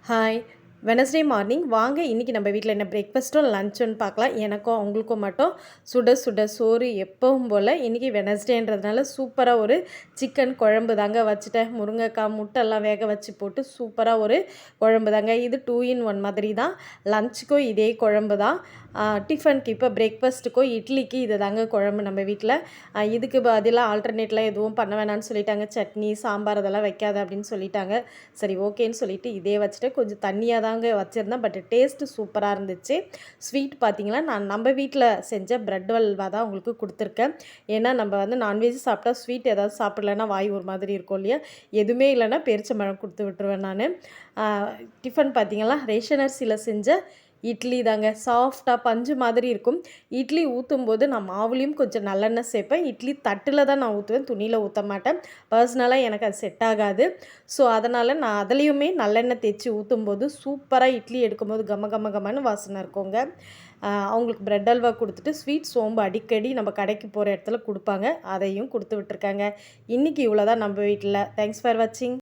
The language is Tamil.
ஹாய். வெனஸ்டே மார்னிங் வாங்க இன்றைக்கி நம்ம வீட்டில் என்ன பிரேக்ஃபாஸ்ட்டும் லஞ்சுன்னு பார்க்கலாம். எனக்கும் அவங்களுக்கும் மட்டும் சுட சுட சோறு எப்பவும் போல். இன்றைக்கி வெனஸ்டேன்றதுனால சூப்பராக ஒரு சிக்கன் குழம்பு தாங்க வச்சுட்டேன். முருங்கைக்காய் முட்டைலாம் வேக வச்சு போட்டு சூப்பராக ஒரு குழம்பு தாங்க. இது 2 in 1 மாதிரி தான். லஞ்சுக்கும் இதே குழம்பு தான். டிஃபனுக்கு இப்போ பிரேக்ஃபாஸ்ட்டுக்கும் இட்லிக்கு இது தாங்க குழம்பு நம்ம வீட்டில். இதுக்கு பதிலாக ஆல்டர்னேட்லாம் எதுவும் பண்ண வேணான்னு சொல்லிட்டாங்க. சட்னி சாம்பார் அதெல்லாம் வைக்காத அப்படின்னு சொல்லிட்டாங்க. சரி ஓகேன்னு சொல்லிட்டு இதே வச்சுட்டு கொஞ்சம் தண்ணியாக தாங்க வச்சுருந்தேன். பட் டேஸ்ட்டு சூப்பராக இருந்துச்சு. ஸ்வீட் பார்த்திங்கன்னா நான் நம்ம வீட்டில் செஞ்ச ப்ரெட் அல்வா தான் உங்களுக்கு கொடுத்துருக்கேன். ஏன்னா நம்ம வந்து நான்வெஜ் சாப்பிட்டா ஸ்வீட் ஏதாவது சாப்பிட்லன்னா வாய் ஒரு மாதிரி இருக்கும் இல்லையா, எதுவுமே இல்லைன்னா பேரிச்சம்பழம் கொடுத்து விட்டுருவேன் நான். டிஃபன் பார்த்திங்கன்னா ரேஷன் அரிசியில் செஞ்ச இட்லி தாங்க. சாஃப்டாக பஞ்சு மாதிரி இருக்கும். இட்லி ஊற்றும்போது நான் மாவுலேயும் கொஞ்சம் நல்லெண்ணெய் சேர்ப்பேன். இட்லி தட்டில் தான் நான் ஊற்றுவேன், துணியில் ஊற்ற மாட்டேன். பர்சனலாக எனக்கு அது செட் ஆகாது. ஸோ அதனால் நான் அதுலேயுமே நல்லெண்ணெய் தேய்ச்சி ஊற்றும்போது சூப்பராக இட்லி எடுக்கும்போது கம கம கமன்னு வாசனை இருக்குங்க. அவங்களுக்கு ப்ரெட் அல்வா கொடுத்துட்டு ஸ்வீட் சோம்பு அடிக்கடி நம்ம கடைக்கு போகிற இடத்துல கொடுப்பாங்க, அதையும் கொடுத்து விட்டுருக்காங்க. இன்றைக்கி இவ்வளோ தான் நம்ம வீட்டில். தேங்க்ஸ் ஃபார் வாட்சிங்.